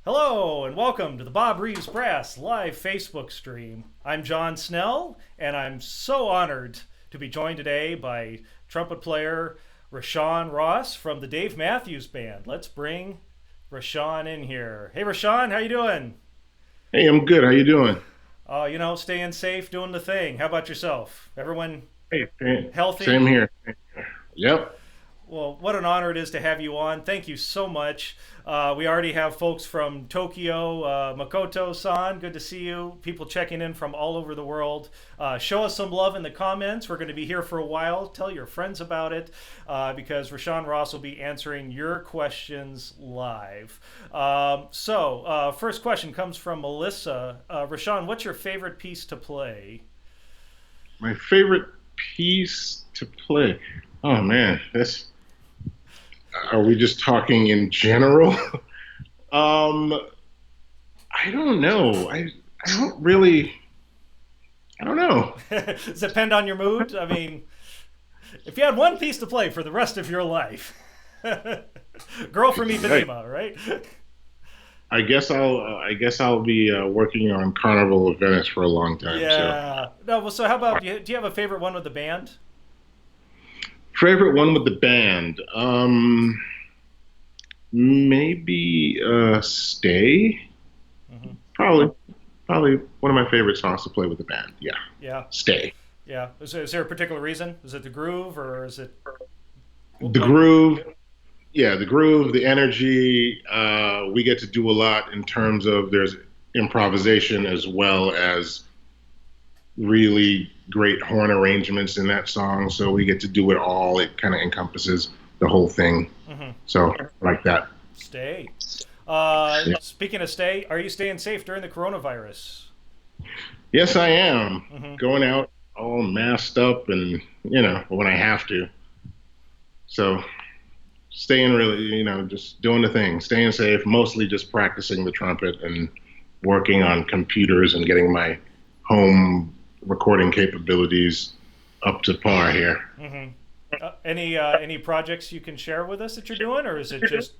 Hello and welcome to the Bob Reeves Brass live Facebook stream. I'm John Snell and I'm so honored to be joined today by trumpet player Rashawn Ross from the Dave Matthews Band. Let's bring Rashawn in here. Hey Rashawn, how you doing? Hey, I'm good. How you doing? Staying safe, doing the thing. How about yourself? Everyone Hey, same healthy? here. Yep. Well, what an honor it is to have you on. Thank you so much. We already have folks from Tokyo, Makoto-san, good to see you. People checking in from all over the world. Show us some love in the comments. We're going to be here for a while. Tell your friends about it because Rashawn Ross will be answering your questions live. First question comes from Melissa. Rashawn, what's your favorite piece to play? My favorite piece to play. Oh man, that's. Are we just talking in general? um, I don't know. I don't really. I don't know. Does it depend on your mood? I mean, if you had one piece to play for the rest of your life, Girl from Hey, Ipanema, right? I guess I'll be working on Carnival of Venice for a long time. So Yeah. No. Well, so how about you? Do you have a favorite one with the band? favorite one with the band. Maybe Stay. Hmm. Probably. Probably one of my favorite songs to play with the band. Yeah, Yeah. Stay. Yeah. Is there a particular reason? Is it the groove, or is it The what? groove, yeah, the groove, the energy. We get to do a lot in terms of there's improvisation as well as really great horn arrangements in that song. So we get to do it all. It kind of encompasses the whole thing. Hmm. So I like that. Stay. Yeah. Speaking of stay, are you staying safe during the coronavirus? Yes, I am Hmm. going out all masked up and when I have to. So staying really, just doing the thing, staying safe, mostly just practicing the trumpet and working on computers and getting my home recording capabilities up to par here. Hmm. Any projects you can share with us that you're doing, or is it just?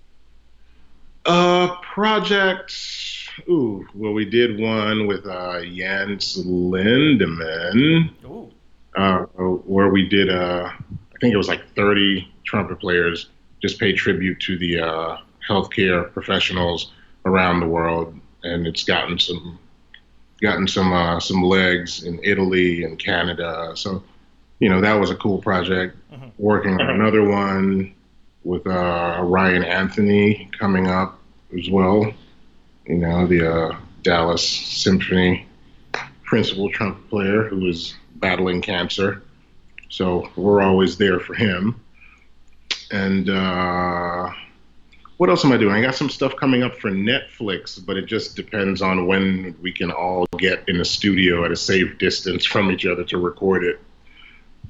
Projects. Ooh, well, we did one with Jens Lindemann, Ooh. where we did, I think it was like 30 trumpet players just pay tribute to the healthcare professionals around the world, and it's gotten some legs in Italy and Canada. So that was a cool project. Hmm. Working on another one with Ryan Anthony coming up as well. The Dallas Symphony principal trumpet player who is battling cancer. So we're always there for him. And what else am I doing? I got some stuff coming up for Netflix, but it just depends on when we can all get in the studio at a safe distance from each other to record it.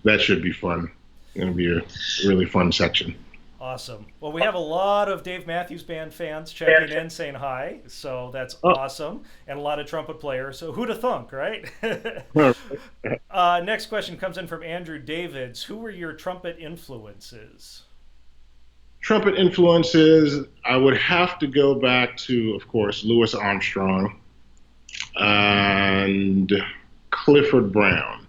That should be fun. It's going to be a really fun section. Awesome. Well, we have a lot of Dave Matthews Band fans checking in, saying hi. So that's awesome, and a lot of trumpet players. So who'da thunk, right? Oh, Next question comes in from Andrew Davids. Who were your trumpet influences? trumpet influences, I would have to go back to, of course, Louis Armstrong and Clifford Brown.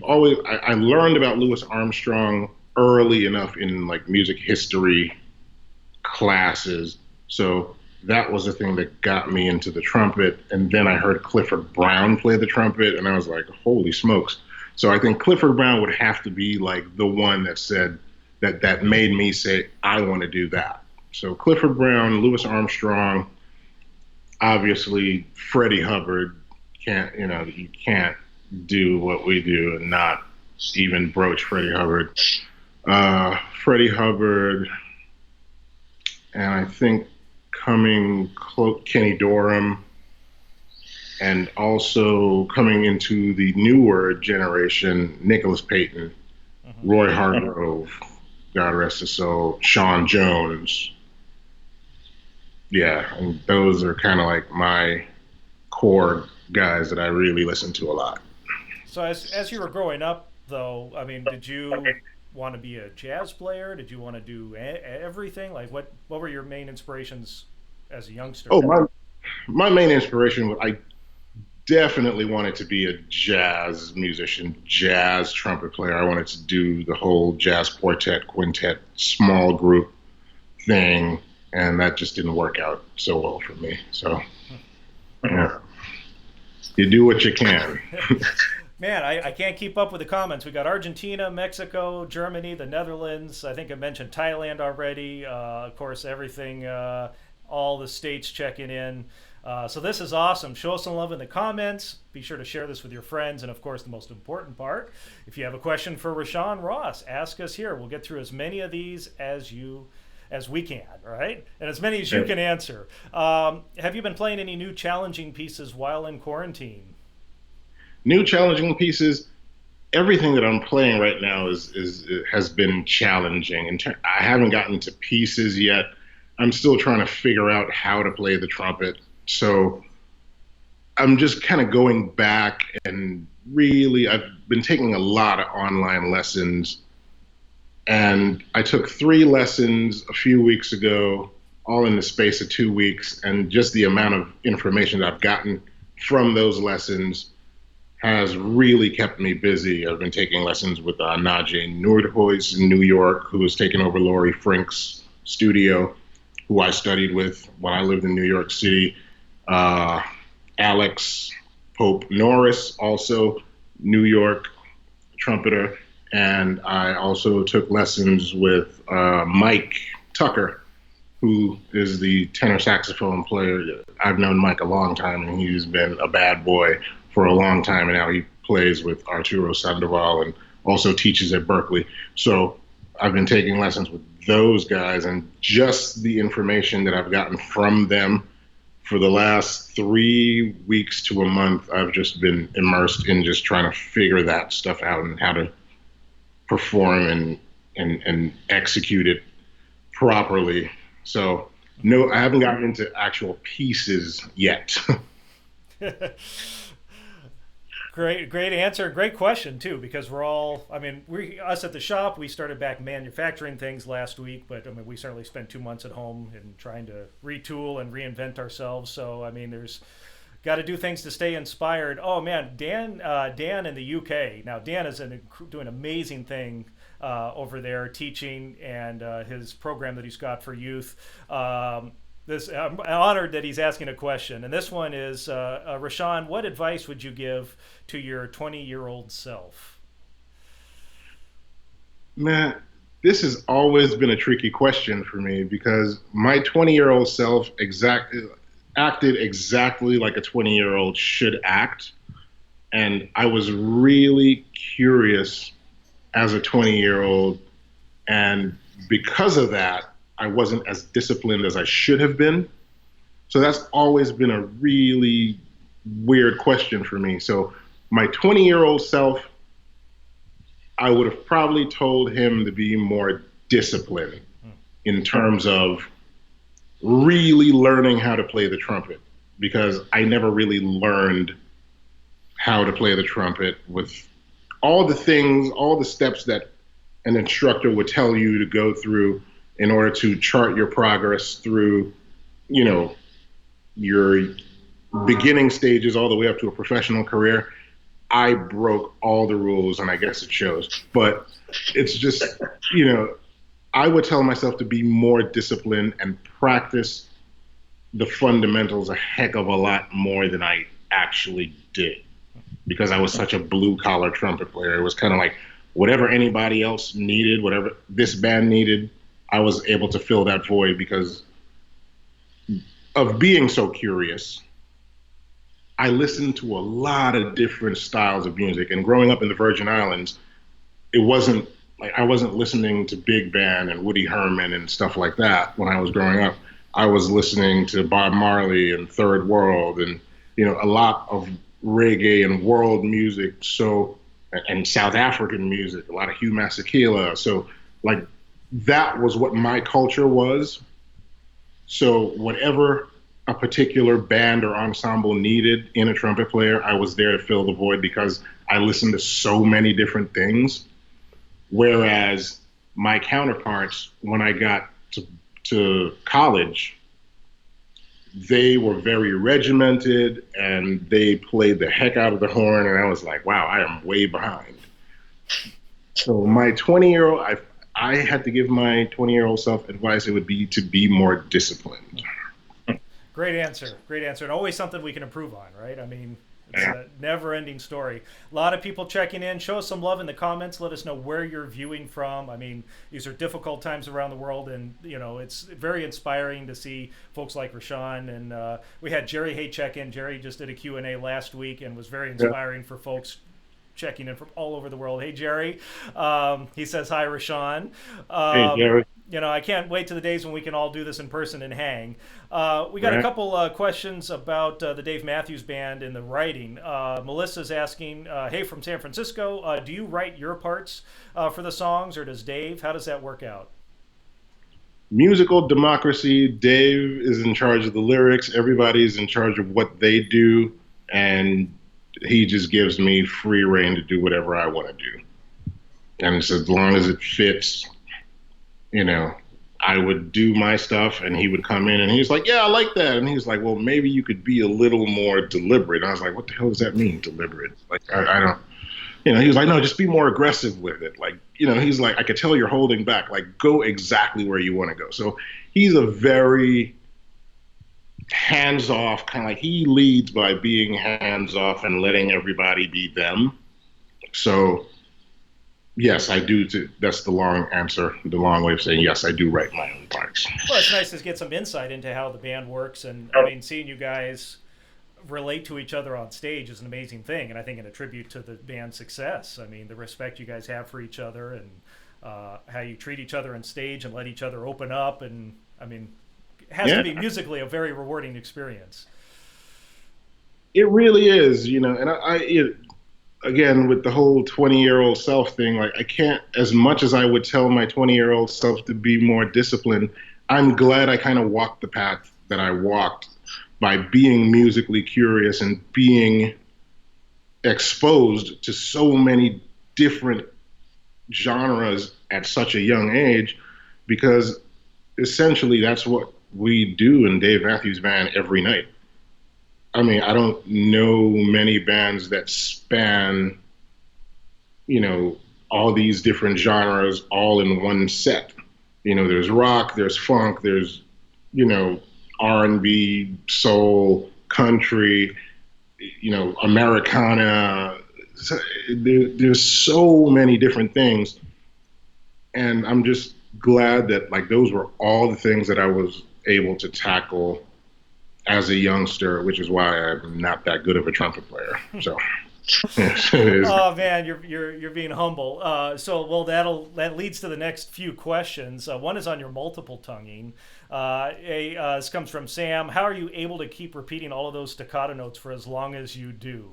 I learned about Louis Armstrong early enough in like music history classes. So that was the thing that got me into the trumpet. And then I heard Clifford Brown play the trumpet, and I was like, holy smokes. So I think Clifford Brown would have to be like the one that said that made me say, I want to do that. So Clifford Brown, Louis Armstrong, obviously Freddie Hubbard. You can't do what we do and not even broach Freddie Hubbard. Freddie Hubbard, and I think Kenny Dorham, and also coming into the newer generation, Nicholas Payton, Hmm. Roy Hargrove, God rest his soul, Sean Jones. Yeah, and those are kind of like my core guys that I really listen to a lot. So as you were growing up, though, I mean, did you want to be a jazz player? Did you want to do everything? Like what were your main inspirations as a youngster? Oh, my main inspiration was I definitely wanted to be a jazz musician, jazz trumpet player. I wanted to do the whole jazz quartet, quintet, small group thing, and that just didn't work out so well for me. So, yeah, you do what you can. Man, I can't keep up with the comments. We got Argentina, Mexico, Germany, the Netherlands. I think I mentioned Thailand already. Of course, everything, all the states checking in. So this is awesome. Show us some love in the comments. Be sure to share this with your friends. And of course, the most important part, if you have a question for Rashawn Ross, ask us here. We'll get through as many of these as we can, right? And as many as you can answer. Have you been playing any new challenging pieces while in quarantine? New challenging pieces. Everything that I'm playing right now has been challenging. I haven't gotten to pieces yet. I'm still trying to figure out how to play the trumpet. So I'm just kind of going back and really, I've been taking a lot of online lessons. And I took 3 lessons a few weeks ago, all in the space of 2 weeks. And just the amount of information that I've gotten from those lessons has really kept me busy. I've been taking lessons with Najee Noordhuis in New York, who has taken over Laurie Frink's studio, who I studied with when I lived in New York City. Alex Pope Norris, also New York trumpeter. And I also took lessons with Mike Tucker, who is the tenor saxophone player. I've known Mike a long time, and he's been a bad boy for a long time, and now he plays with Arturo Sandoval and also teaches at Berkeley. So I've been taking lessons with those guys, and just the information that I've gotten from them for the last 3 weeks to a month, I've just been immersed in just trying to figure that stuff out and how to perform and execute it properly. So no, I haven't gotten into actual pieces yet. Great answer. Great question too, because us at the shop, we started back manufacturing things last week, but I mean, we certainly spent 2 months at home and trying to retool and reinvent ourselves. So, I mean, there's got to do things to stay inspired. Oh man, Dan in the UK. Now, Dan is doing an amazing thing over there teaching, and his program that he's got for youth. I'm honored that he's asking a question. And this one is, Rashawn, what advice would you give to your 20-year-old self? Man, this has always been a tricky question for me because my 20-year-old self acted exactly like a 20-year-old should act. And I was really curious as a 20-year-old. And because of that, I wasn't as disciplined as I should have been. So that's always been a really weird question for me. So my 20-year-old self, I would have probably told him to be more disciplined in terms of really learning how to play the trumpet, because I never really learned how to play the trumpet with all the steps that an instructor would tell you to go through in order to chart your progress through, your beginning stages all the way up to a professional career. I broke all the rules, and I guess it shows. But it's just, I would tell myself to be more disciplined and practice the fundamentals a heck of a lot more than I actually did, because I was such a blue-collar trumpet player. It was kind of like whatever anybody else needed, whatever this band needed, I was able to fill that void because of being so curious. I listened to a lot of different styles of music, and growing up in the Virgin Islands, it wasn't like I wasn't listening to big band and Woody Herman and stuff like that when I was growing up. I was listening to Bob Marley and Third World and, a lot of reggae and world music. So, and South African music, a lot of Hugh Masekela. So like, that was what my culture was. So whatever a particular band or ensemble needed in a trumpet player, I was there to fill the void because I listened to so many different things. Whereas my counterparts, when I got to college, they were very regimented and they played the heck out of the horn. And I was like, wow, I am way behind. So my 20-year-old, I had to give my 20-year-old self advice. It would be to be more disciplined. Great answer. Great answer. And always something we can improve on, right? I mean, it's a never-ending story. A lot of people checking in. Show us some love in the comments. Let us know where you're viewing from. I mean, these are difficult times around the world, and it's very inspiring to see folks like Rashawn. And we had Jerry Hay check in. Jerry just did a Q&A last week and was very inspiring for folks checking in from all over the world. Hey, Jerry. He says, hi, Rashawn. Hey, Jerry. I can't wait to the days when we can all do this in person and hang. We got a couple questions about the Dave Matthews Band and the writing. Melissa's asking, hey, from San Francisco, do you write your parts for the songs, or does Dave? How does that work out? Musical democracy. Dave is in charge of the lyrics. Everybody's in charge of what they do, and he just gives me free reign to do whatever I want to do. And so as long as it fits, I would do my stuff and he would come in and he's like, yeah, I like that. And he's like, well, maybe you could be a little more deliberate. And I was like, what the hell does that mean, deliberate? Like, I don't, he was like, no, just be more aggressive with it. Like, he's like, I could tell you're holding back. Like, go exactly where you want to go. So he's a very hands-off, kind of like, he leads by being hands-off and letting everybody be them. So yes, I do. That's the long answer, the long way of saying yes, I do write my own parts. Well, it's nice to get some insight into how the band works. And I mean, seeing you guys relate to each other on stage is an amazing thing. And I think in a tribute to the band's success. I mean, the respect you guys have for each other and how you treat each other on stage and let each other open up. And I mean, it has to be musically a very rewarding experience. It really is, and again, with the whole 20-year-old self thing, like, I can't, as much as I would tell my 20-year-old self to be more disciplined, I'm glad I kind of walked the path that I walked by being musically curious and being exposed to so many different genres at such a young age, because essentially that's what we do in Dave Matthews Band every night. I mean, I don't know many bands that span, all these different genres all in one set. There's rock, there's funk, there's, R&B, soul, country, Americana. There's so many different things. And I'm just glad that, like, those were all the things that I was able to tackle as a youngster, which is why I'm not that good of a trumpet player. So, oh man, you're being humble. That leads to the next few questions. One is on your multiple tonguing. This comes from Sam. How are you able to keep repeating all of those staccato notes for as long as you do?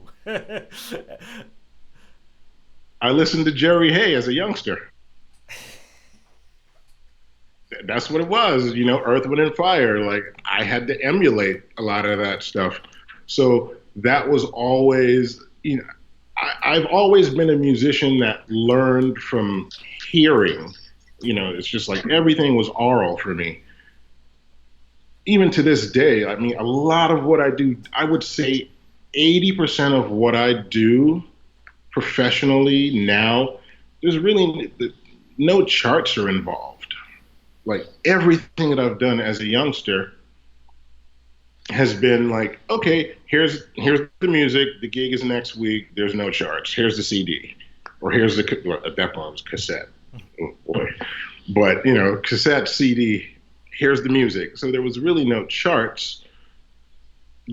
I listened to Jerry Hay as a youngster. That's what it was, Earth, Wind, and Fire. Like, I had to emulate a lot of that stuff. So that was always, I've always been a musician that learned from hearing. It's just like everything was oral for me. Even to this day, I mean, a lot of what I do, I would say 80% of what I do professionally now, there's really no charts are involved. Like, everything that I've done as a youngster has been like, okay, here's the music, the gig is next week, there's no charts, here's the CD, or here's at that point it was cassette, oh boy, but cassette, CD, here's the music. So there was really no charts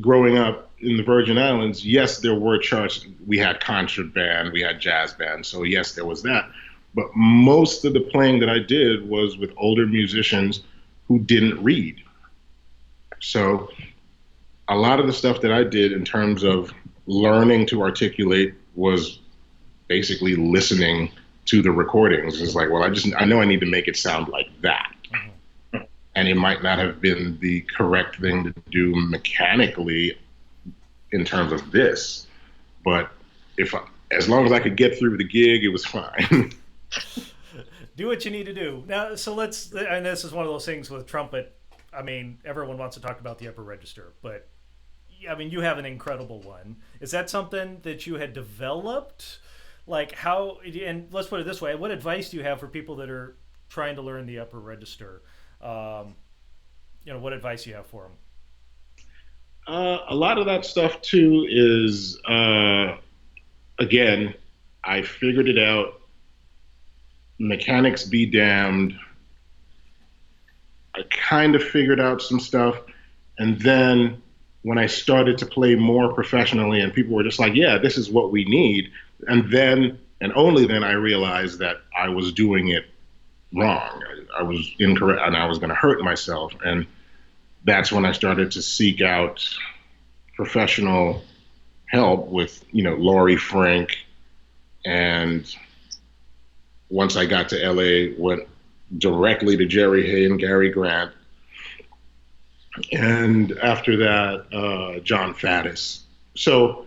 growing up in the Virgin Islands. Yes, there were charts. We had concert band, we had jazz band, so yes, there was that. But most of the playing that I did was with older musicians who didn't read. So a lot of the stuff that I did in terms of learning to articulate was basically listening to the recordings. It's like, well, I know I need to make it sound like that. Mm-hmm. And it might not have been the correct thing to do mechanically in terms of this, but as long as I could get through the gig, it was fine. Do what you need to do. Now, so and this is one of those things with trumpet. I mean, everyone wants to talk about the upper register, but I mean, you have an incredible one. Is that something that you had developed? Like how? And let's put it this way: what advice do you have for people that are trying to learn the upper register? What advice do you have for them? A lot of that stuff too is, again, I figured it out. Mechanics be damned. I kind of figured out some stuff, and then when I started to play more professionally, and people were just like, "Yeah, this is what we need," and then and only then I realized that I was doing it wrong. I was incorrect, and I was going to hurt myself, and that's when I started to seek out professional help with, Laurie Frank. And once I got to LA, went directly to Jerry Hay and Gary Grant. And after that, John Faddis. So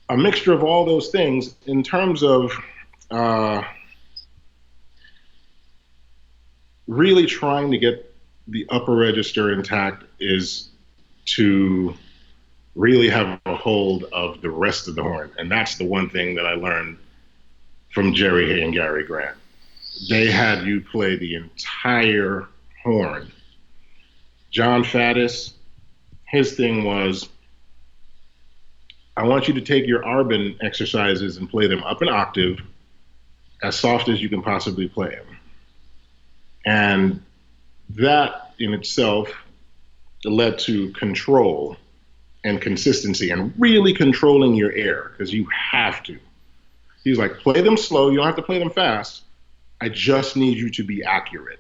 a mixture of all those things in terms of really trying to get the upper register intact is to really have a hold of the rest of the horn. And that's the one thing that I learned from Jerry Hay and Gary Grant. They had you play the entire horn. John Faddis, his thing was, I want you to take your Arbin exercises and play them up an octave, as soft as you can possibly play them. And that in itself led to control and consistency and really controlling your air, because you have to. He's like, play them slow. You don't have to play them fast. I just need you to be accurate.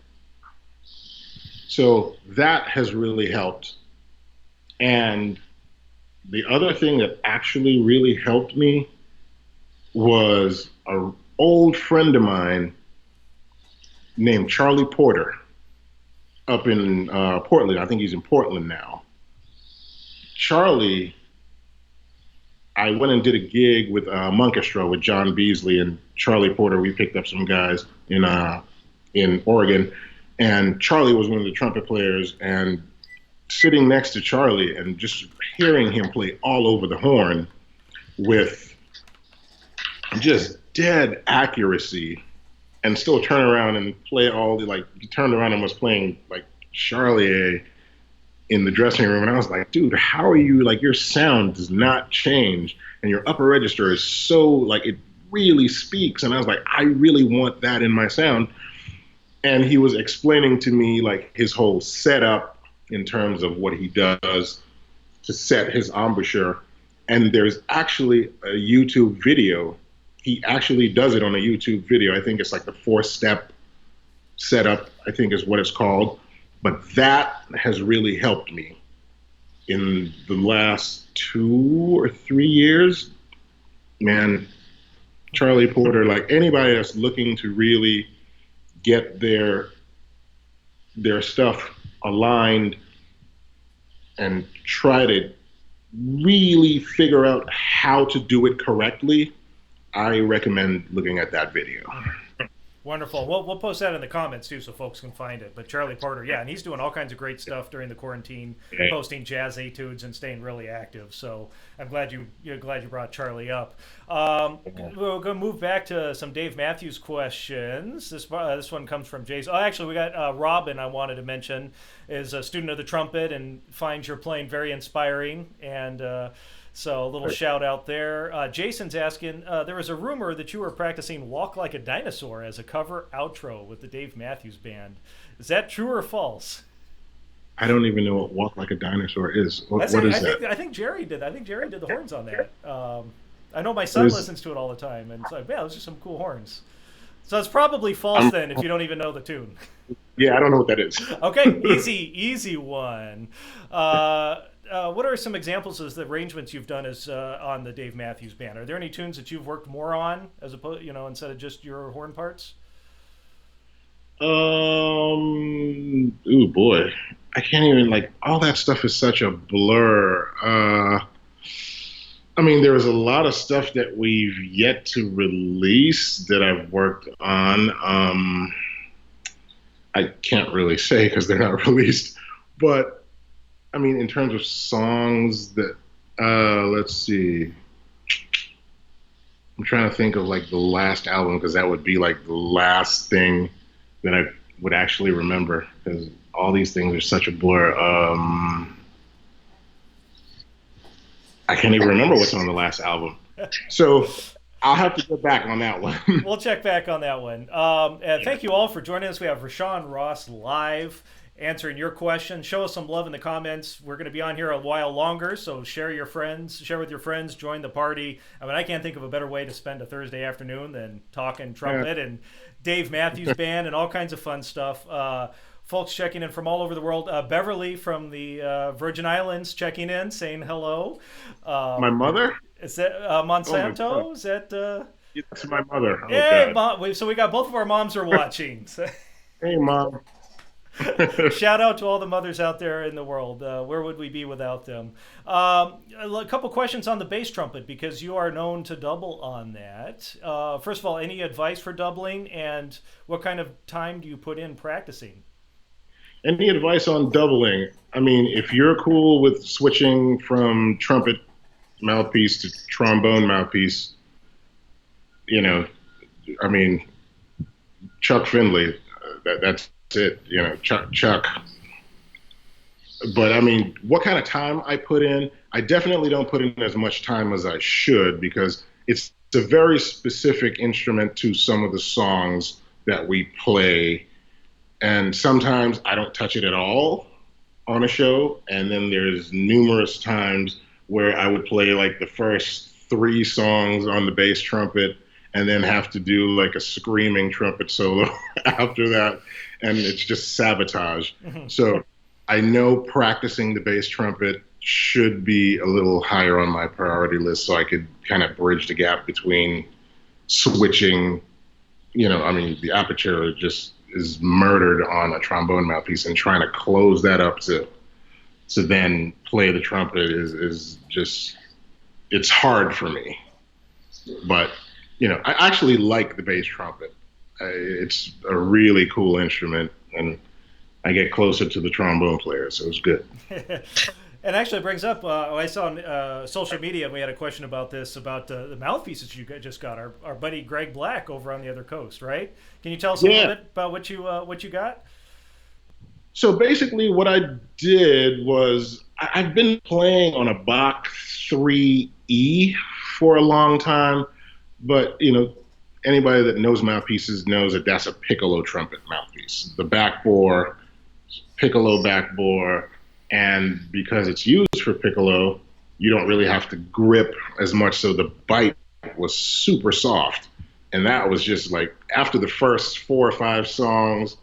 So that has really helped. And the other thing that actually really helped me was an old friend of mine named Charlie Porter up in Portland. I think he's in Portland now. Charlie, I went and did a gig with Monkestra with John Beasley and Charlie Porter. We picked up some guys in Oregon, and Charlie was one of the trumpet players. And sitting next to Charlie and just hearing him play all over the horn with just dead accuracy, and still turn around and play all the, like, he turned around and was playing like Charlier in the dressing room. And I was like, dude, how are you, like, your sound does not change and your upper register is so, like, it really speaks. And I was like, I really want that in my sound. And he was explaining to me, like, his whole setup in terms of what he does to set his embouchure. And there's actually a YouTube video. He actually does it on a YouTube video. I think it's like the 4-step setup, I think is what it's called. But that has really helped me in the last 2 or 3 years. Man, Charlie Porter, like, anybody that's looking to really get their stuff aligned and try to really figure out how to do it correctly, I recommend looking at that video. Wonderful. We'll post that in the comments too, so folks can find it. But Charlie Porter, yeah, and he's doing all kinds of great stuff during the quarantine, posting jazz etudes and staying really active. So I'm glad you brought Charlie up. We're going to move back to some Dave Matthews questions. This one comes from Jason. Oh, actually, we got Robin. I wanted to mention is a student of the trumpet and finds your playing very inspiring. And so a little shout out there. Jason's asking, there was a rumor that you were practicing Walk Like a Dinosaur as a cover outro with the Dave Matthews Band. Is that true or false? I don't even know what Walk Like a Dinosaur is. What is that? I think Jerry did. I think Jerry did the horns on that. I know my son listens to it all the time, and it's like, yeah, those are some cool horns. So it's probably false then if you don't even know the tune. Yeah, I don't know what that is. Okay, easy one. What are some examples of the arrangements you've done as on the Dave Matthews Band? Are there any tunes that you've worked more on as opposed, instead of just your horn parts? Ooh boy, I can't even, like, all that stuff is such a blur. I mean, there was a lot of stuff that we've yet to release that I've worked on. I can't really say because they're not released, but I mean, in terms of songs that, let's see. I'm trying to think of like the last album because that would be like the last thing that I would actually remember because all these things are such a blur. I can't even remember what's on the last album. So I'll have to go back on that one. We'll check back on that one. And thank you all for joining us. We have Rashawn Ross live answering your questions. Show us some love in the comments. We're going to be on here a while longer, so share with your friends, join the party. I mean, I can't think of a better way to spend a Thursday afternoon than talking trumpet and Dave Matthews Band and all kinds of fun stuff. Folks checking in from all over the world. Beverly from the Virgin Islands checking in, saying hello. My mother? Is that Monsanto? Oh, is that? That's my mother. Oh, hey, Mom. So we got both of our moms are watching. Hey, Mom. Shout out to all the mothers out there in the world. Where would we be without them? A couple questions on the bass trumpet because you are known to double on that. First of all, any advice for doubling, and what kind of time do you put in practicing? Any advice on doubling? I mean, if you're cool with switching from trumpet mouthpiece to trombone mouthpiece, you know, I mean, Chuck Findlay, that's it, you know, Chuck. But I mean, what kind of time I put in? I definitely don't put in as much time as I should because it's a very specific instrument to some of the songs that we play. And sometimes I don't touch it at all on a show. And then there's numerous times where I would play like the first 3 songs on the bass trumpet and then have to do like a screaming trumpet solo after that. And it's just sabotage. Mm-hmm. So I know practicing the bass trumpet should be a little higher on my priority list so I could kind of bridge the gap between switching, you know, I mean, the Embouchure just is murdered on a trombone mouthpiece, and trying to close that up to then play the trumpet is just, it's hard for me. But, you know, I actually like the bass trumpet. It's a really cool instrument, and I get closer to the trombone player, so it's good. And actually, it brings up, I saw on social media, and we had a question about this, about the mouthpieces you just got. Our buddy Greg Black over on the other coast, right? Can you tell us a little bit about what you got? So basically what I did was I've been playing on a Bach 3E for a long time, but, you know, anybody that knows mouthpieces knows that that's a piccolo trumpet mouthpiece. The back bore, piccolo back bore, and because it's used for piccolo, you don't really have to grip as much, so the bite was super soft. And that was just like, after the first 4 or 5 songs,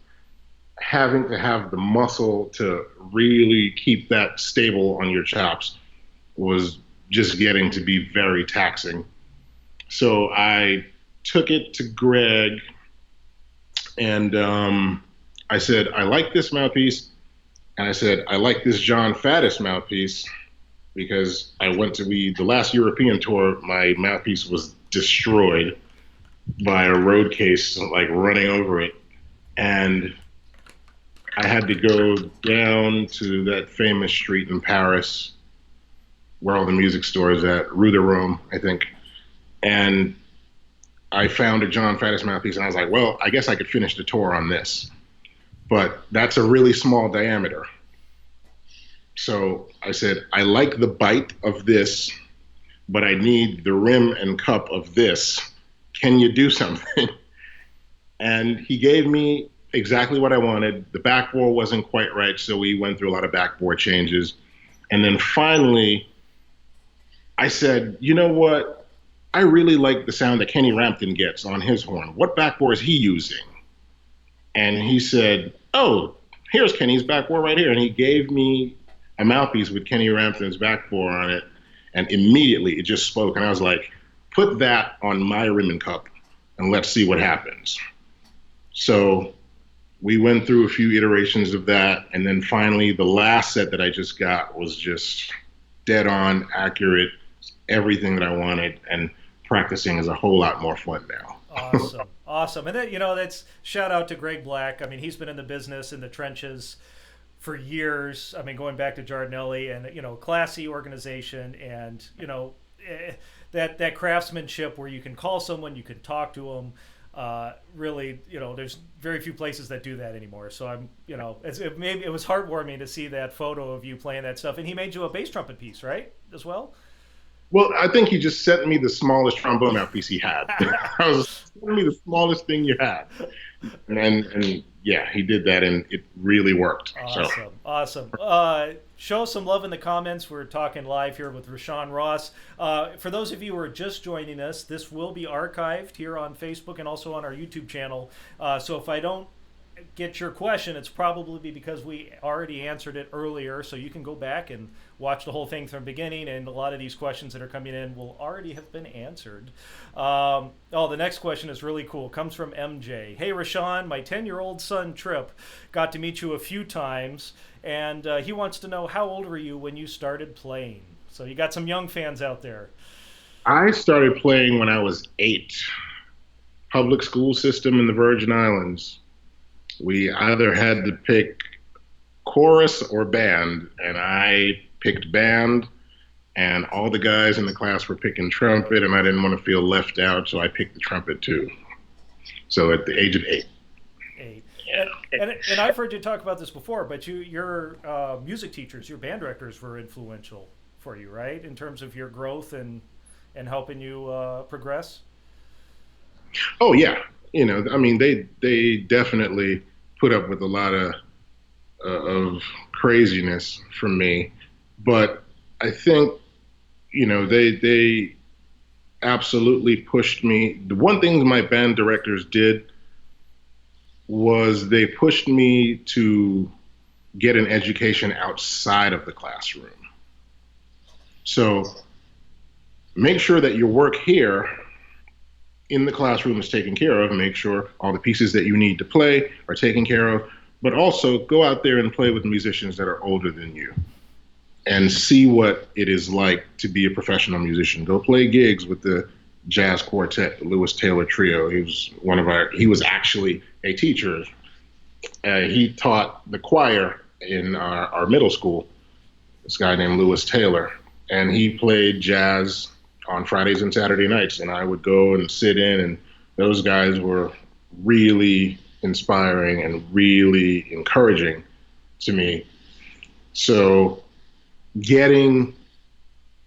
having to have the muscle to really keep that stable on your chops was just getting to be very taxing. So I took it to Greg, and I said, I like this mouthpiece. And I said, I like this John Faddis mouthpiece because I went to the last European tour, my mouthpiece was destroyed by a road case, like running over it. And I had to go down to that famous street in Paris where all the music stores at, Rue de Rome, I think. And I found a John Faddis mouthpiece, and I was like, well, I guess I could finish the tour on this. But that's a really small diameter. So I said, I like the bite of this, but I need the rim and cup of this. Can you do something? And he gave me exactly what I wanted. The backbore wasn't quite right, so we went through a lot of backbore changes. And then finally, I said, you know what? I really like the sound that Kenny Rampton gets on his horn. What backbore is he using? And he said, oh, here's Kenny's backbore right here. And he gave me a mouthpiece with Kenny Rampton's backbore on it. And immediately it just spoke. And I was like, put that on my rim and cup and let's see what happens. So we went through a few iterations of that. And then finally, the last set that I just got was just dead on, accurate, everything that I wanted. And practicing is a whole lot more fun now. Awesome. And then, you know, that's shout out to Greg Black. I mean, he's been in the business, in the trenches for years. I mean, going back to Giardinelli, and classy organization, and that craftsmanship where you can call someone, you can talk to them. Really, there's very few places that do that anymore. So it was heartwarming to see that photo of you playing that stuff. And he made you a bass trumpet piece, right, as well? Well, I think he just sent me the smallest trombone mouthpiece he had. I was sending me the smallest thing you had, and yeah, he did that, and it really worked. Awesome. Show us some love in the comments. We're talking live here with Rashawn Ross. For those of you who are just joining us, this will be archived here on Facebook and also on our YouTube channel. So if I don't get your question, it's probably because we already answered it earlier. So you can go back and watch the whole thing from the beginning, and a lot of these questions that are coming in will already have been answered. The next question is really cool. Comes from MJ. Hey, Rashawn, my 10-year-old son, Trip, got to meet you a few times, and he wants to know, how old were you when you started playing? So you got some young fans out there. I started playing when I was 8. Public school system in the Virgin Islands. We either had to pick chorus or band, and I picked band, and all the guys in the class were picking trumpet, and I didn't want to feel left out, so I picked the trumpet too. So at the age of 8. And I've heard you talk about this before, but your music teachers, your band directors were influential for you, right? In terms of your growth and helping you progress? Oh, yeah. They definitely put up with a lot of craziness from me, but I think they absolutely pushed me. The one thing my band directors did was they pushed me to get an education outside of the classroom. So make sure that your work here in the classroom is taken care of, and make sure all the pieces that you need to play are taken care of, but also go out there and play with musicians that are older than you and see what it is like to be a professional musician. Go play gigs with the jazz quartet, the Lewis Taylor Trio. He was actually a teacher. He taught the choir in our middle school, this guy named Lewis Taylor, and he played jazz on Fridays and Saturday nights, and I would go and sit in, and those guys were really inspiring and really encouraging to me. So getting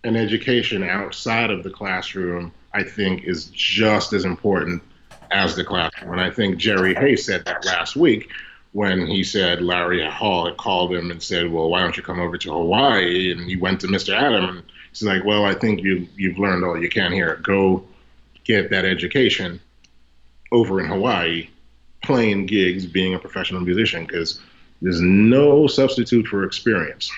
an education outside of the classroom, I think, is just as important as the classroom. And I think Jerry Hayes said that last week when he said Larry Hall had called him and said, well, why don't you come over to Hawaii? And he went to Mr. Adam, and he's like, well, I think you've learned all you can here. Go get that education over in Hawaii, playing gigs, being a professional musician, because there's no substitute for experience.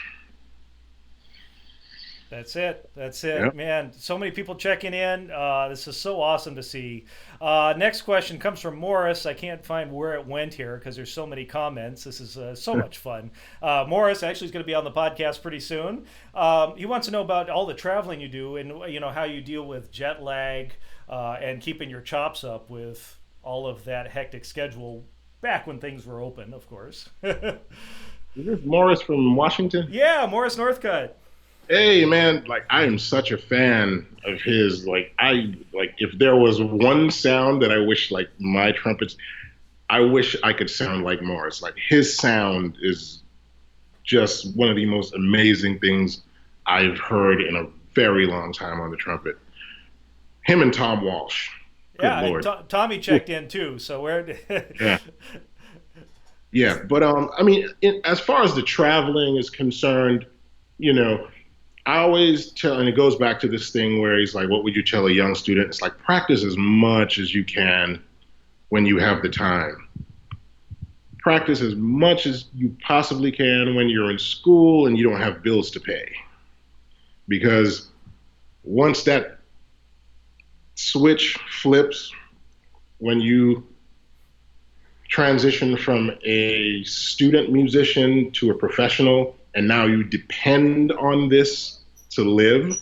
That's it. Yep. Man, so many people checking in. This is so awesome to see. Next question comes from Morris. I can't find where it went here because there's so many comments. This is so much fun. Morris actually is going to be on the podcast pretty soon. He wants to know about all the traveling you do and how you deal with jet lag and keeping your chops up with all of that hectic schedule back when things were open, of course. Is this Morris from Washington? Yeah, Morris Northcutt. Hey man, I am such a fan of his. If there was one sound that I wish my trumpets, I wish I could sound like Morris. His sound is just one of the most amazing things I've heard in a very long time on the trumpet. Him and Tom Walsh. Good yeah, Lord. And Tommy checked in too. So we're yeah. But as far as the traveling is concerned, I always tell, and it goes back to this thing where he's like, what would you tell a young student? It's like, practice as much as you can when you have the time. Practice as much as you possibly can when you're in school and you don't have bills to pay. Because once that switch flips, when you transition from a student musician to a professional, and now you depend on this to live,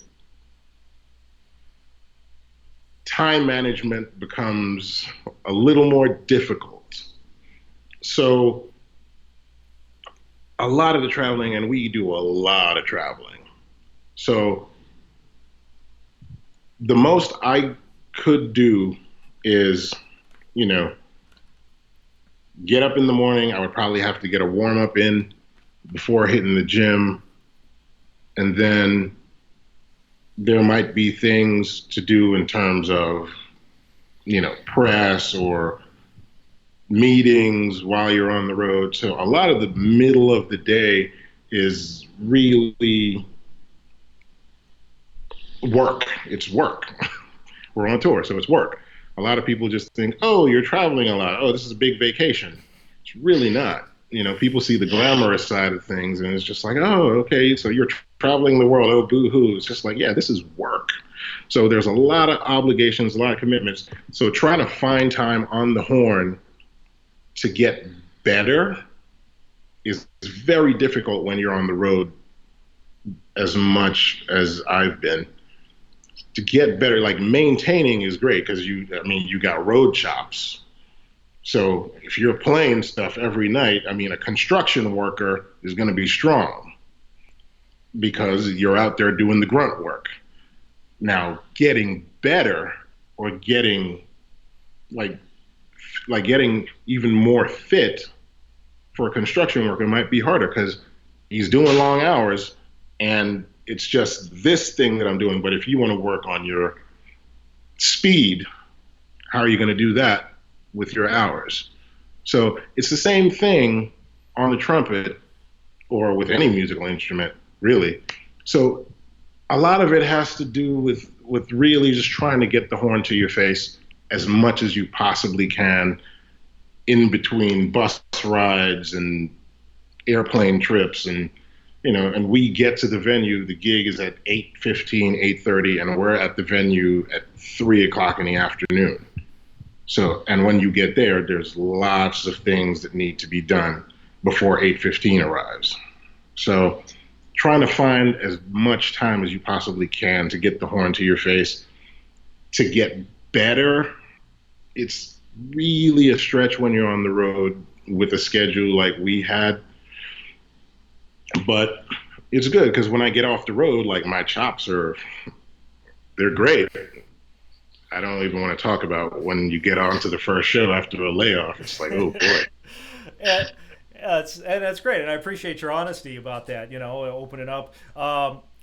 time management becomes a little more difficult. So a lot of the traveling, and we do a lot of traveling. So the most I could do is, you know, get up in the morning. I would probably have to get a warm up in before hitting the gym. And then there might be things to do in terms of, press or meetings while you're on the road. So a lot of the middle of the day is really work. It's work. We're on tour, so it's work. A lot of people just think, oh, you're traveling a lot. Oh, this is a big vacation. It's really not. People see the glamorous side of things, and it's just like, oh, okay, so you're traveling the world. Oh, boo-hoo. It's just like, yeah, this is work. So there's a lot of obligations, a lot of commitments. So trying to find time on the horn to get better is very difficult when you're on the road as much as I've been. To get better, like maintaining is great because you got road chops. So if you're playing stuff every night, a construction worker is going to be strong because you're out there doing the grunt work. Now, getting better or getting getting even more fit for a construction worker might be harder because he's doing long hours and it's just this thing that I'm doing. But if you want to work on your speed, how are you going to do that with your hours? So it's the same thing on the trumpet or with any musical instrument, really. So a lot of it has to do with really just trying to get the horn to your face as much as you possibly can in between bus rides and airplane trips. And we get to the venue, the gig is at 8:15, 8:30, and we're at the venue at 3 o'clock in the afternoon. So, and when you get there, there's lots of things that need to be done before 8:15 arrives. So trying to find as much time as you possibly can to get the horn to your face, to get better. It's really a stretch when you're on the road with a schedule like we had. But it's good because when I get off the road, like my chops they're great. I don't even want to talk about when you get onto the first show after a layoff. It's like, oh boy. and that's great, and I appreciate your honesty about that. Opening up.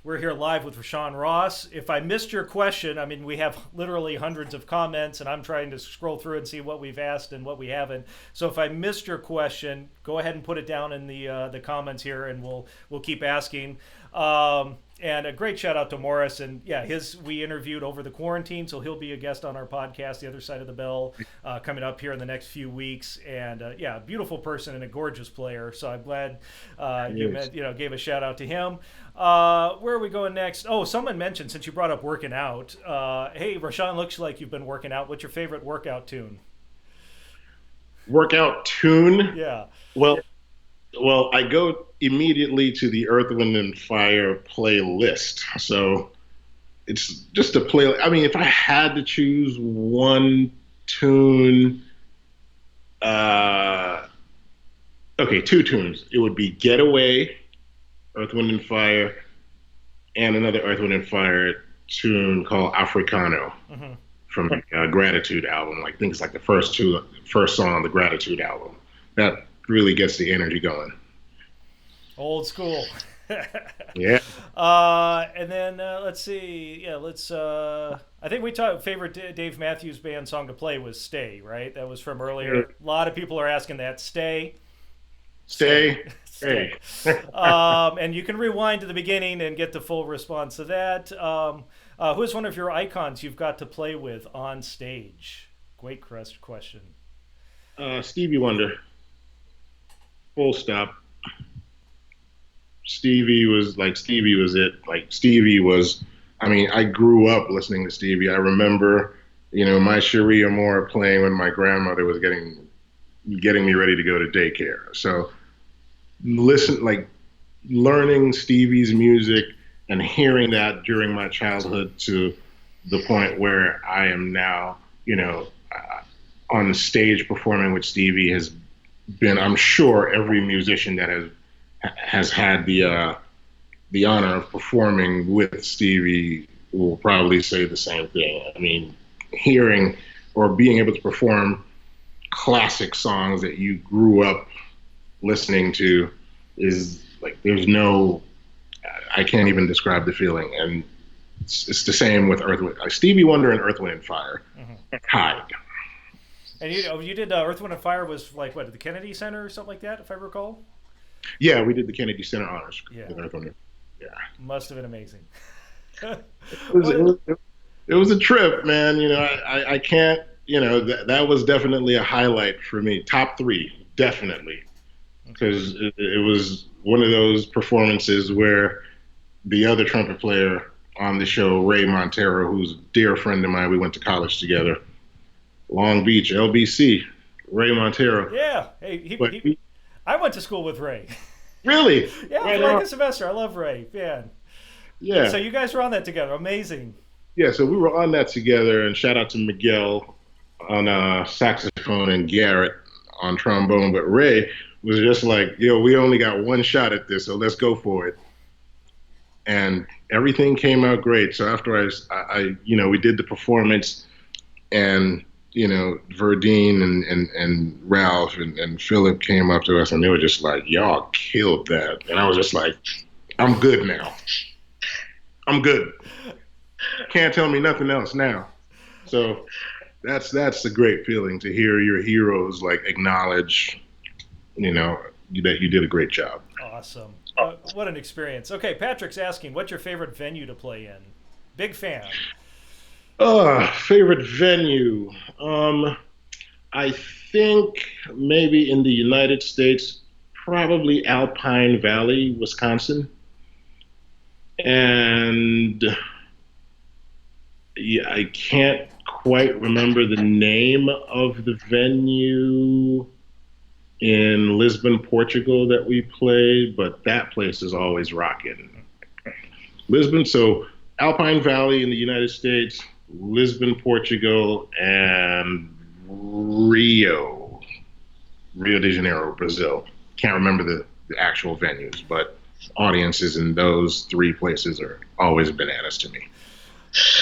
We're here live with Rashawn Ross. If I missed your question, we have literally hundreds of comments, and I'm trying to scroll through and see what we've asked and what we haven't. So if I missed your question, go ahead and put it down in the comments here, and we'll keep asking. And a great shout out to Morris, and we interviewed over the quarantine, so he'll be a guest on our podcast, The Other Side of the Bell, coming up here in the next few weeks. And beautiful person and a gorgeous player. So I'm glad gave a shout out to him. Where are we going next? Oh, someone mentioned, since you brought up working out, hey, Rashawn, looks like you've been working out. What's your favorite workout tune? Workout tune? Yeah. Well, I go immediately to the Earth, Wind, and Fire playlist. So it's just a play. If I had to choose one tune, two tunes. It would be Getaway, Earth, Wind, and Fire, and another Earth, Wind, and Fire tune called Africano from the Gratitude album. I think it's like the first song on the Gratitude album. That really gets the energy going. Old school. Yeah. And then let's see. Yeah, I think we talked. Favorite Dave Matthews Band song to play was "Stay." Right? That was from earlier. Yeah. A lot of people are asking that. Stay. And you can rewind to the beginning and get the full response to that. Who is one of your icons you've got to play with on stage? Great question. Stevie Wonder. Full stop. Stevie was it. Like Stevie was, I grew up listening to Stevie. I remember, my Cherie Amour playing when my grandmother was getting me ready to go to daycare. So learning Stevie's music and hearing that during my childhood to the point where I am now, on stage performing with Stevie has been, I'm sure every musician that has has had the honor of performing with Stevie will probably say the same thing. I mean, hearing or being able to perform classic songs that you grew up listening to is like there's no I can't even describe the feeling. And it's the same with Stevie Wonder and Earth, Wind and Fire. Tied. And you did Earth, Wind and Fire was like what, at the Kennedy Center or something like that, if I recall. Yeah, we did the Kennedy Center honors. Yeah, with Earth, Wind. Yeah, must have been amazing. it was a trip, man. You know, I can't. You know, that was definitely a highlight for me. Top three, definitely, because it was one of those performances where the other trumpet player on the show, Ray Montero, who's a dear friend of mine, we went to college together, Long Beach, LBC, Ray Montero. Yeah, hey, I went to school with Ray. Really? Yeah, right, for like a semester. I love Ray, man. Yeah. So you guys were on that together. Amazing. Yeah, so we were on that together, and shout out to Miguel on saxophone and Garrett on trombone. But Ray was just like, yo, we only got one shot at this, so let's go for it. And everything came out great. So after I we did the performance, and Verdine and Ralph and Philip came up to us, and they were just like, y'all killed that. And I was just like, I'm good now. I'm good. Can't tell me nothing else now. So that's a great feeling to hear your heroes like acknowledge, that you did a great job. Awesome. What an experience. Okay, Patrick's asking, what's your favorite venue to play in? Big fan. Favorite venue. I think maybe in the United States, probably Alpine Valley, Wisconsin. And yeah, I can't quite remember the name of the venue in Lisbon, Portugal that we played, but that place is always rocking. Lisbon, so Alpine Valley in the United States, Lisbon, Portugal, and Rio de Janeiro, Brazil. Can't remember the actual venues, but audiences in those three places are always bananas to me.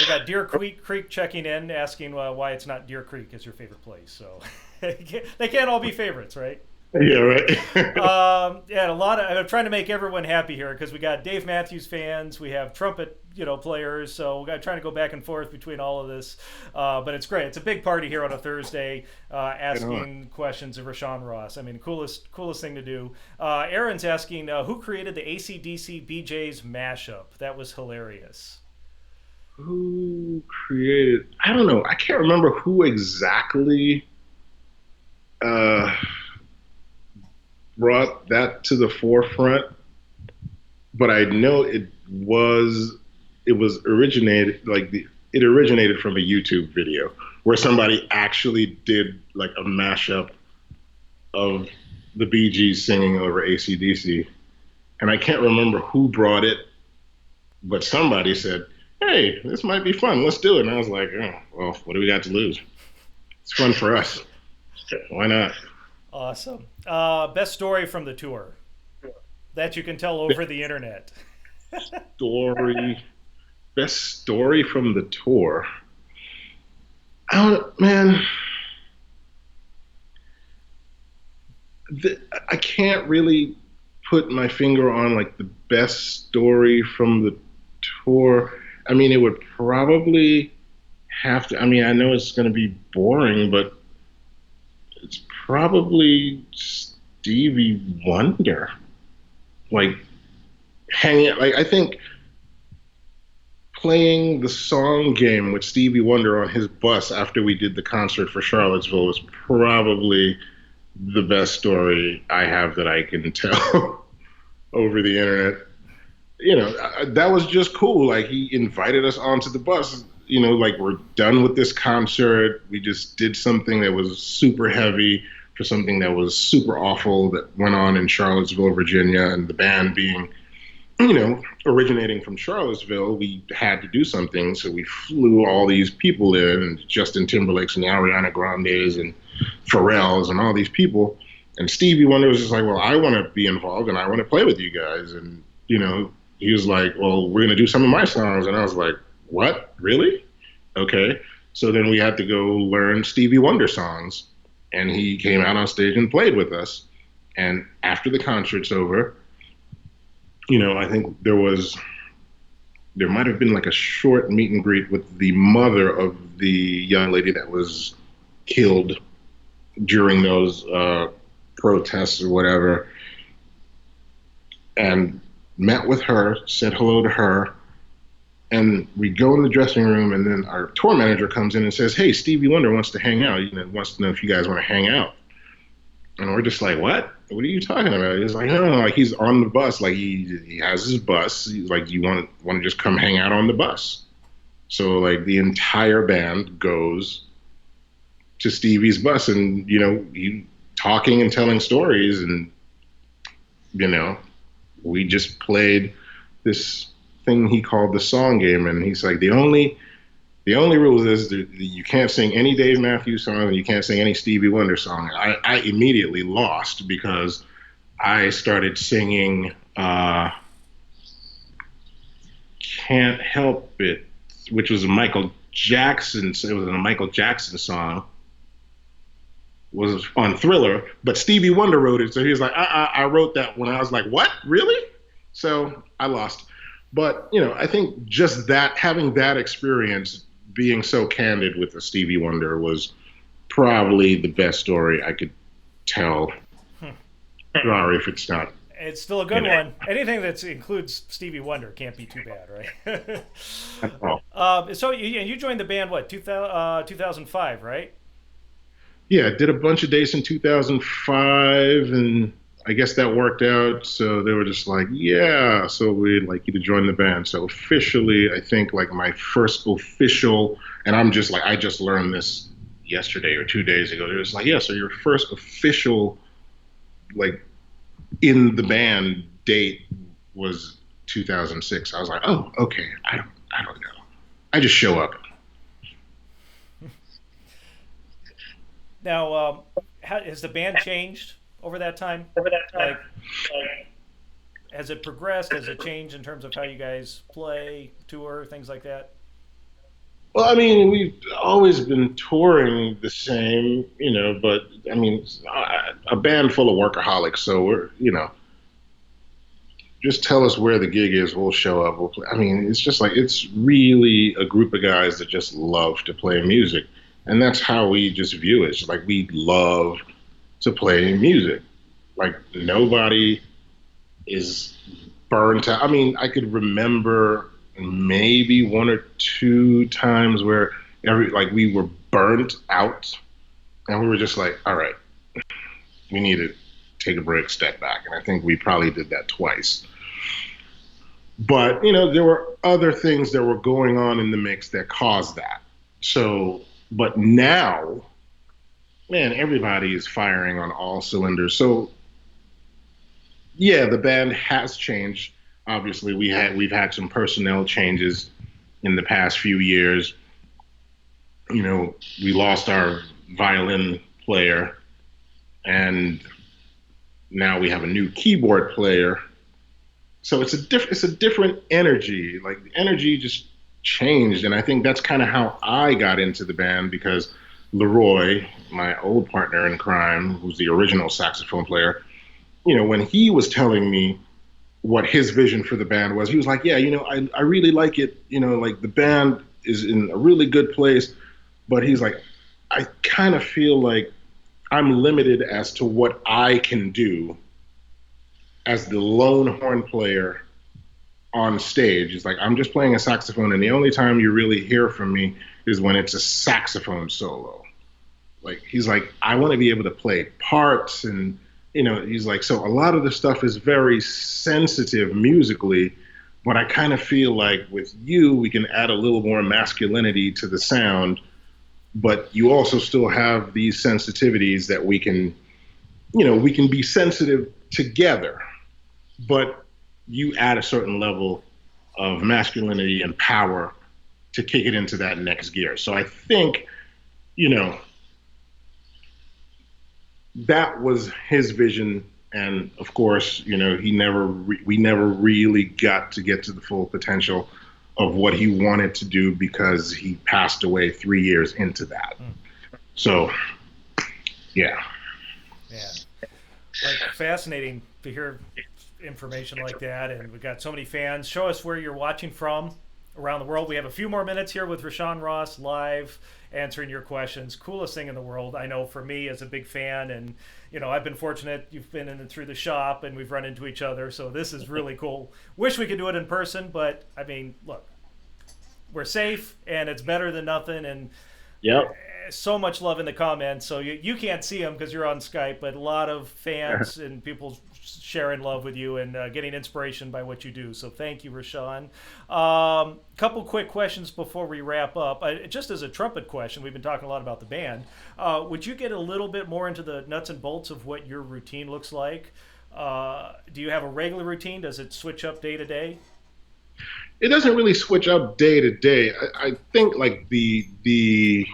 We got Deer Creek checking in, asking why it's not Deer Creek is your favorite place. So they can't all be favorites, right? Yeah, right. Yeah, I'm trying to make everyone happy here because we got Dave Matthews fans, we have trumpet, players. So we're trying to go back and forth between all of this, but it's great. It's a big party here on a Thursday, asking questions of Rashawn Ross. I mean, coolest thing to do. Aaron's asking who created the AC/DC BJ's mashup. That was hilarious. Who created? I don't know. I can't remember who exactly brought that to the forefront, but I know it originated from a YouTube video where somebody actually did like a mashup of the Bee Gees singing over AC/DC, and I can't remember who brought it, but somebody said, hey, this might be fun. Let's do it. And I was like, oh, well, what do we got to lose? It's fun for us. Why not? Awesome. Best story from the tour that you can tell over the internet. Best story from the tour. Man. I can't really put my finger on like the best story from the tour. I mean, it would probably have to. I mean, I know it's going to be boring, but it's probably Stevie Wonder. Like hanging. Like I think playing the song game with Stevie Wonder on his bus after we did the concert for Charlottesville was probably the best story I have that I can tell over the internet. That was just cool. Like he invited us onto the bus, like we're done with this concert. We just did something that was super heavy for something that was super awful that went on in Charlottesville, Virginia, and the band being, originating from Charlottesville, we had to do something. So we flew all these people in, and Justin Timberlake's and the Ariana Grandes and Pharrell's and all these people. And Stevie Wonder was just like, well, I want to be involved and I want to play with you guys. And, he was like, well, we're going to do some of my songs. And I was like, what? Really? Okay. So then we had to go learn Stevie Wonder songs. And he came out on stage and played with us. And after the concert's over, I think there might have been like a short meet and greet with the mother of the young lady that was killed during those protests or whatever, and met with her, said hello to her, and we go in the dressing room, and then our tour manager comes in and says, hey, Stevie Wonder wants to hang out, wants to know if you guys want to hang out. And we're just like, what are you talking about? He's like, no, like he's on the bus, like he has his bus. He's like, you want to just come hang out on the bus? So like the entire band goes to Stevie's bus, and he talking and telling stories, and we just played this thing he called the song game, and he's like, the only rule is that you can't sing any Dave Matthews song and you can't sing any Stevie Wonder song. I immediately lost because I started singing Can't Help It, which was a Michael Jackson song. Was on Thriller, but Stevie Wonder wrote it. So he was like, I wrote that one. I was like, what? Really? So I lost. But, I think just that, having that experience, being so candid with the Stevie Wonder was probably the best story I could tell. Sorry if it's not. It's still a good one. Anything that includes Stevie Wonder can't be too bad, right? So you joined the band, what, 2005, right? Yeah, did a bunch of dates in 2005, and I guess that worked out. So they were just like, yeah, so we'd like you to join the band. So officially, I think like my first official, and I'm just like, I just learned this yesterday or 2 days ago. They're just like, yeah, so your first official, like, in the band date was 2006. I was like, oh, okay, I don't know. I just show up. Now, how has the band changed over that time? Like, has it progressed? Has it changed in terms of how you guys play, tour, things like that? Well, I mean, we've always been touring the same, but I mean, a band full of workaholics. So we're, just tell us where the gig is, we'll show up, we'll play. I mean, it's just like, it's really a group of guys that just love to play music. And that's how we just view it. It's like we love to play music. Like nobody is burnt out. I mean, I could remember maybe one or two times where we were burnt out, and we were just like, all right, we need to take a break, step back. And I think we probably did that twice. But, there were other things that were going on in the mix that caused that. So, but now, man, everybody is firing on all cylinders. So, yeah, the band has changed. Obviously, we've had some personnel changes in the past few years. We lost our violin player, and now we have a new keyboard player. So it's a different energy. Like the energy just changed, and I think that's kind of how I got into the band, because Leroy, my old partner in crime, who's the original saxophone player, when he was telling me what his vision for the band was, he was like, yeah, I really like it, like the band is in a really good place, but he's like, I kind of feel like I'm limited as to what I can do as the lone horn player on stage. It's like, I'm just playing a saxophone, and the only time you really hear from me is when it's a saxophone solo. Like, he's like, I want to be able to play parts, and, he's like, so a lot of the stuff is very sensitive musically, but I kind of feel like with you, we can add a little more masculinity to the sound, but you also still have these sensitivities that we can be sensitive together, but you add a certain level of masculinity and power to kick it into that next gear. So I think, that was his vision. And of course, we never really got to get to the full potential of what he wanted to do because he passed away 3 years into that. So, yeah. Yeah. Like, fascinating to hear information like that. And we've got so many fans. Show us where you're watching from around the world. We have a few more minutes here with Rashawn Ross live answering your questions. Coolest thing in the world, I know, for me as a big fan. And, I've been fortunate. You've been in and through the shop and we've run into each other. So this is really cool. Wish we could do it in person, but I mean, look, we're safe and it's better than nothing. And Yep. so much love in the comments. So you can't see them because you're on Skype, but a lot of fans and people sharing love with you and getting inspiration by what you do. So thank you, Rashawn. Couple quick questions before we wrap up. Just as a trumpet question, we've been talking a lot about the band. Would you get a little bit more into the nuts and bolts of what your routine looks like? Do you have a regular routine? Does it switch up day to day? It doesn't really switch up day to day. I think like the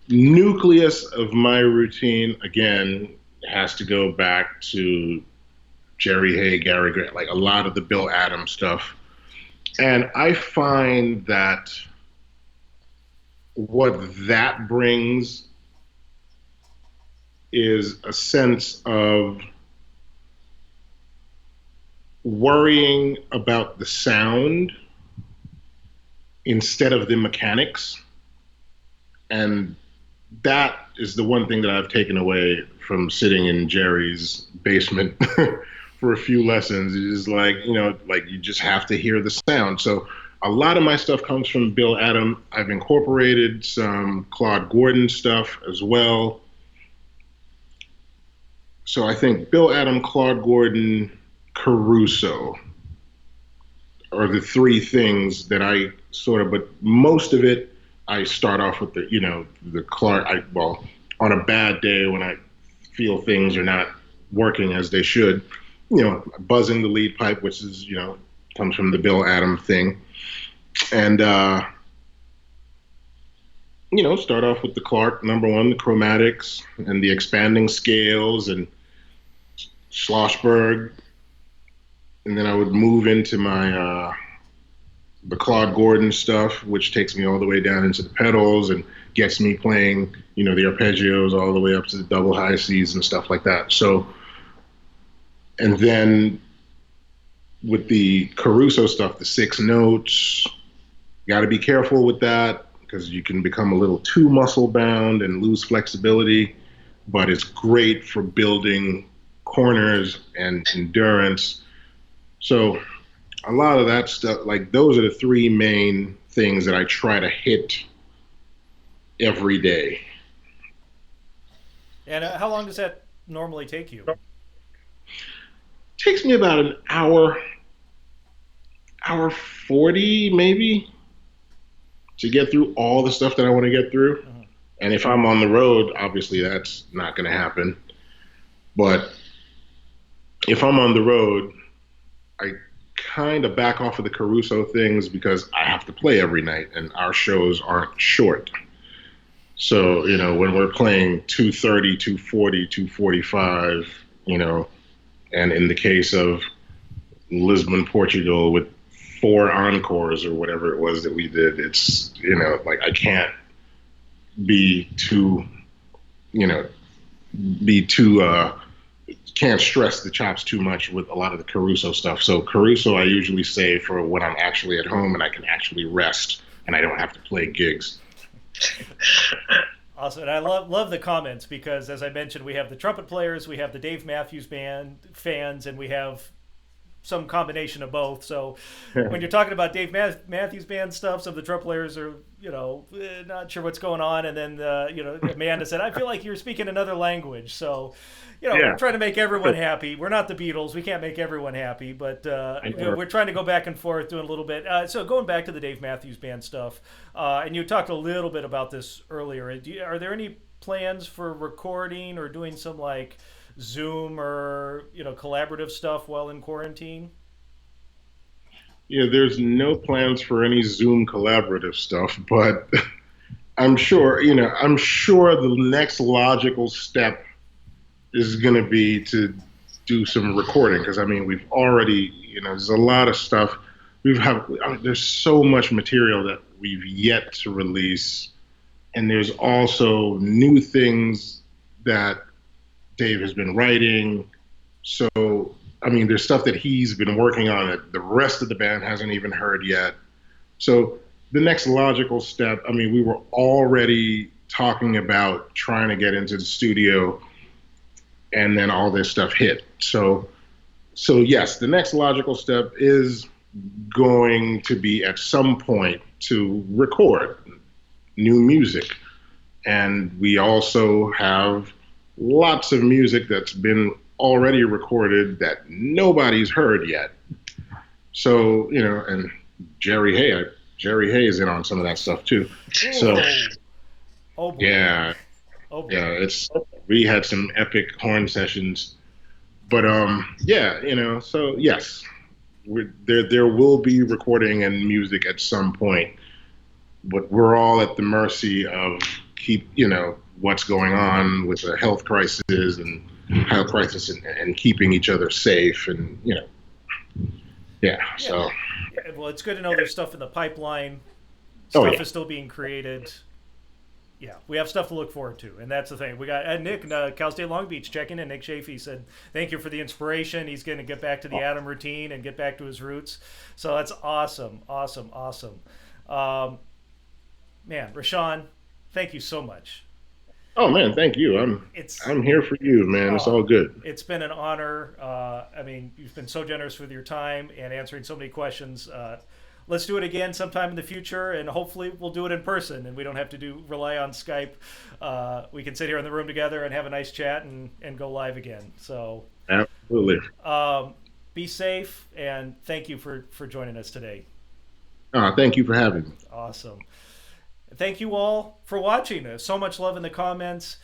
nucleus of my routine again has to go back to Jerry Hay, Gary Grant, like a lot of the Bill Adams stuff. And I find that what that brings is a sense of worrying about the sound instead of the mechanics. And that is the one thing that I've taken away from sitting in Jerry's basement for a few lessons. It is like, like you just have to hear the sound. So a lot of my stuff comes from Bill Adams. I've incorporated some Claude Gordon stuff as well. So I think Bill Adams, Claude Gordon, Caruso are the three things that I but most of it, I start off with the Clark. On a bad day when I feel things are not working as they should, buzzing the lead pipe, which is, comes from the Bill Adams thing. And, start off with the Clark, number one, the chromatics and the expanding scales and Schlossberg. And then I would move into my the Claude Gordon stuff, which takes me all the way down into the pedals and gets me playing, the arpeggios all the way up to the double high Cs and stuff like that. So, and then with the Caruso stuff, the 6 notes, got to be careful with that because you can become a little too muscle bound and lose flexibility, but it's great for building corners and endurance. So a lot of that stuff, like those are the three main things that I try to hit every day. And how long does that normally take you? It takes me about an hour 40 maybe to get through all the stuff that I want to get through. Uh-huh. And if I'm on the road, obviously that's not going to happen. But if I'm on the road, I kind of back off of the Caruso things because I have to play every night and our shows aren't short. So, when we're playing 230, 240, 245, and in the case of Lisbon, Portugal with 4 encores or whatever it was that we did, it's, like I can't be too, can't stress the chops too much with a lot of the Caruso stuff. So Caruso I usually save for when I'm actually at home and I can actually rest and I don't have to play gigs. Awesome. And I love the comments because, as I mentioned, we have the trumpet players, we have the Dave Matthews Band fans, and we have some combination of both. So when you're talking about Dave Matthews Band stuff, some of the trumpet players are, not sure what's going on. And then, Amanda said, I feel like you're speaking another language. So, we're trying to make everyone happy. We're not the Beatles. We can't make everyone happy, but we're trying to go back and forth doing a little bit. So going back to the Dave Matthews Band stuff, and you talked a little bit about this earlier. Are there any plans for recording or doing some like Zoom or collaborative stuff while in quarantine? Yeah, there's no plans for any Zoom collaborative stuff, but I'm sure the next logical step is going to be to do some recording because I mean we've already there's a lot of stuff there's so much material that we've yet to release, and there's also new things that Dave has been writing. So I mean there's stuff that he's been working on that the rest of the band hasn't even heard yet. So the next logical step, I mean we were already talking about trying to get into the studio, and then all this stuff hit. So yes, the next logical step is going to be at some point to record new music. And we also have lots of music that's been already recorded that nobody's heard yet. So, and Jerry Hay is in on some of that stuff too. So, oh boy. Yeah, Oh boy. yeah, we had some epic horn sessions, but yeah, so yes, there will be recording and music at some point, but we're all at the mercy of what's going on with the health crisis and keeping each other safe and yeah. So well, it's good to know there's stuff in the pipeline. oh Stuff yeah. is still being created. Yeah, we have stuff to look forward to, and that's the thing. We got Nick, Cal State Long Beach, checking in. Nick Chafee said, "Thank you for the inspiration. He's going to get back to the Adam routine and get back to his roots." So that's awesome, awesome, awesome. Man, Rashawn, thank you so much. Oh man, thank you. It's I'm here for you, man. It's all good. It's been an honor. I mean, you've been so generous with your time and answering so many questions. Let's do it again sometime in the future, and hopefully we'll do it in person, and we don't have to rely on Skype. We can sit here in the room together and have a nice chat and go live again. So Absolutely. Be safe, and thank you for joining us today. Thank you for having me. Awesome. Thank you all for watching. There's so much love in the comments.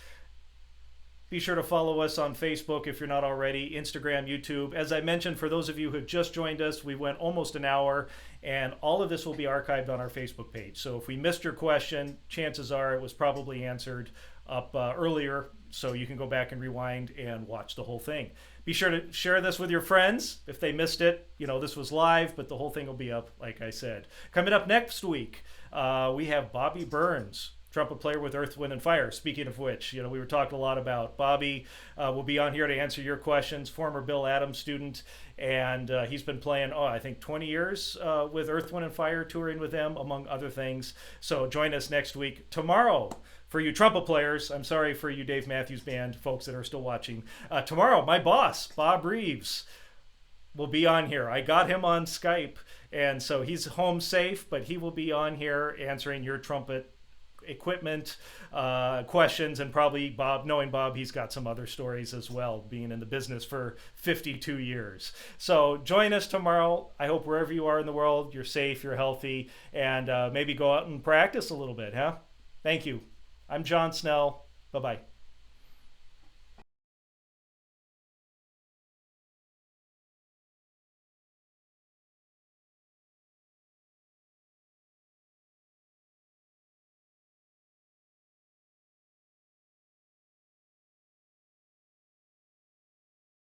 Be sure to follow us on Facebook if you're not already, Instagram, YouTube. As I mentioned, for those of you who have just joined us, we went almost an hour, and all of this will be archived on our Facebook page. So if we missed your question, chances are it was probably answered up earlier, so you can go back and rewind and watch the whole thing. Be sure to share this with your friends if they missed it. This was live, but the whole thing will be up, like I said. Coming up next week, we have Bobby Burns, trumpet player with Earth, Wind, and Fire. Speaking of which, we were talking a lot about Bobby. Will be on here to answer your questions. Former Bill Adams student, and he's been playing, I think 20 years with Earth, Wind, and Fire, touring with them, among other things. So join us next week. Tomorrow, for you trumpet players, I'm sorry for you Dave Matthews Band folks that are still watching. Tomorrow, my boss, Bob Reeves, will be on here. I got him on Skype, and so he's home safe, but he will be on here answering your trumpet equipment questions, and probably knowing Bob, he's got some other stories as well, being in the business for 52 years. So join us tomorrow. I hope wherever you are in the world, you're safe, you're healthy, and maybe go out and practice a little bit, huh? Thank you. I'm John Snell. Bye-bye.